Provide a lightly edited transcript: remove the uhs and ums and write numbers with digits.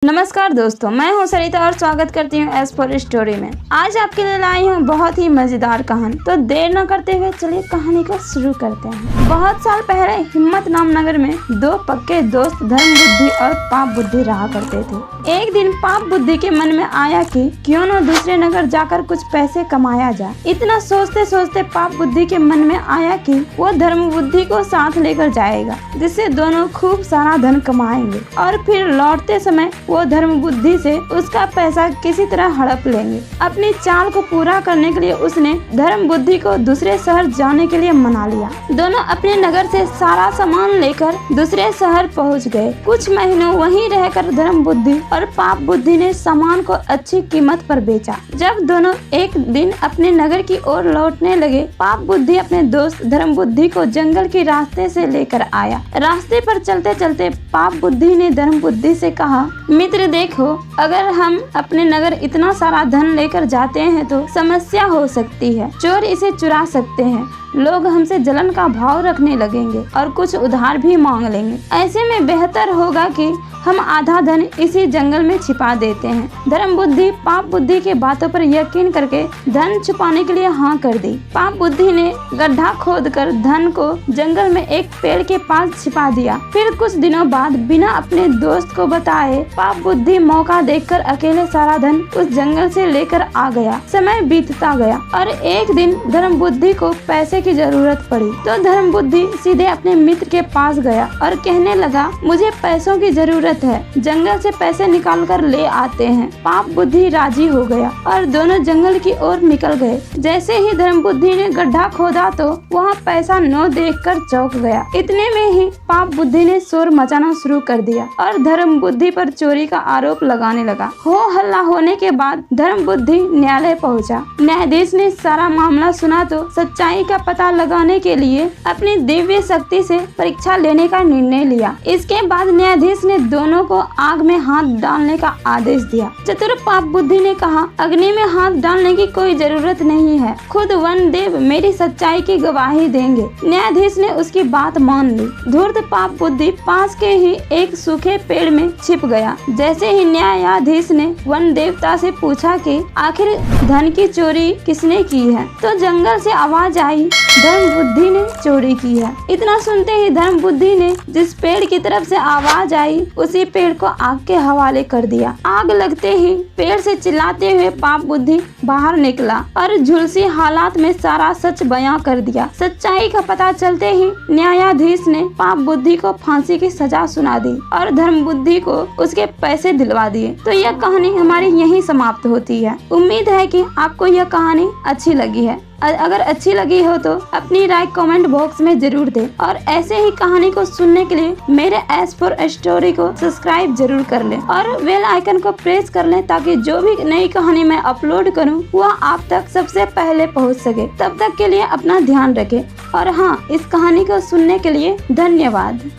नमस्कार दोस्तों, मैं हूं सरिता और स्वागत करती हूं एस फॉर स्टोरी में। आज आपके लिए लाई हूं बहुत ही मजेदार कहानी। तो देर न करते हुए चलिए कहानी को शुरू करते हैं। बहुत साल पहले हिम्मत नाम नगर में दो पक्के दोस्त धर्म बुद्धि और पाप बुद्धि रहा करते थे। एक दिन पाप बुद्धि के मन में आया कि क्यों न दूसरे नगर जाकर कुछ पैसे कमाया जाए। इतना सोचते सोचते पाप बुद्धि के मन में आया कि वो धर्म बुद्धि को साथ लेकर जाएगा, जिससे दोनों खूब सारा धन कमाएंगे और फिर लौटते समय वो धर्म बुद्धि से उसका पैसा किसी तरह हड़प लेंगे। अपनी चाल को पूरा करने के लिए उसने धर्म बुद्धि को दूसरे शहर जाने के लिए मना लिया। दोनों अपने नगर से सारा सामान लेकर दूसरे शहर पहुंच गए। कुछ महीनों वहीं रहकर धर्म बुद्धि और पाप बुद्धि ने सामान को अच्छी कीमत पर बेचा। जब दोनों एक दिन अपने नगर की ओर लौटने लगे, पाप बुद्धि अपने दोस्त धर्म बुद्धि को जंगल के रास्ते से लेकर आया। रास्ते पर चलते चलते पाप बुद्धि ने धर्म बुद्धि से कहा, मित्र देखो, अगर हम अपने नगर इतना सारा धन लेकर जाते हैं तो समस्या हो सकती है। चोर इसे चुरा सकते हैं, लोग हमसे जलन का भाव रखने लगेंगे और कुछ उधार भी मांग लेंगे। ऐसे में बेहतर होगा कि हम आधा धन इसी जंगल में छिपा देते हैं। धर्म बुद्धि पाप बुद्धि के बातों पर यकीन करके धन छुपाने के लिए हाँ कर दी। पाप बुद्धि ने गड्ढा खोदकर धन को जंगल में एक पेड़ के पास छिपा दिया। फिर कुछ दिनों बाद बिना अपने दोस्त को बताए पाप बुद्धि मौका देखकर अकेले सारा धन उस जंगल से लेकर आ गया। समय बीतता गया और एक दिन धर्म बुद्धि को पैसे की जरूरत पड़ी तो धर्म बुद्धि सीधे अपने मित्र के पास गया और कहने लगा, मुझे पैसों की जरूरत है, जंगल से पैसे निकाल कर ले आते हैं। पाप बुद्धि राजी हो गया और दोनों जंगल की ओर निकल गए। जैसे ही धर्म बुद्धि ने गड्ढा खोदा तो वहाँ पैसा न देखकर चौंक गया। इतने में ही पाप बुद्धि ने शोर मचाना शुरू कर दिया और धर्म बुद्धि पर चोरी का आरोप लगाने लगा। हो हल्ला होने के बाद धर्म बुद्धि न्यायालय पहुँचा। न्यायाधीश ने सारा मामला सुना तो सच्चाई का पता लगाने के लिए अपनी दिव्य शक्ति से परीक्षा लेने का निर्णय लिया। इसके बाद न्यायाधीश ने दोनों को आग में हाथ डालने का आदेश दिया। चतुर पाप बुद्धि ने कहा, अग्नि में हाथ डालने की कोई जरूरत नहीं है, खुद वन देव मेरी सच्चाई की गवाही देंगे। न्यायाधीश ने उसकी बात मान ली। धूर्त पाप बुद्धि पास के ही एक सूखे पेड़ में छिप गया। जैसे ही न्यायाधीश ने वन देवता से पूछा कि आखिर धन की चोरी किसने की है, तो जंगल से आवाज आई, धर्म बुद्धि ने चोरी की है। इतना सुनते ही धर्म बुद्धि ने जिस पेड़ की तरफ से आवाज आई उसी पेड़ को आग के हवाले कर दिया। आग लगते ही पेड़ से चिल्लाते हुए पाप बुद्धि बाहर निकला और झुलसी हालात में सारा सच बयां कर दिया। सच्चाई का पता चलते ही न्यायाधीश ने पाप बुद्धि को फांसी की सजा सुना दी और धर्म बुद्धि को उसके पैसे दिलवा दिए। तो यह कहानी हमारी यहीं समाप्त होती है। उम्मीद है कि आपको यह कहानी अच्छी लगी है। अगर अच्छी लगी हो तो अपनी राय कमेंट बॉक्स में जरूर दें और ऐसे ही कहानी को सुनने के लिए मेरे एस फॉर स्टोरी को सब्सक्राइब जरूर कर लें और बेल आइकन को प्रेस कर लें ताकि जो भी नई कहानी मैं अपलोड करूं वह आप तक सबसे पहले पहुंच सके। तब तक के लिए अपना ध्यान रखें और हाँ, इस कहानी को सुनने के लिए धन्यवाद।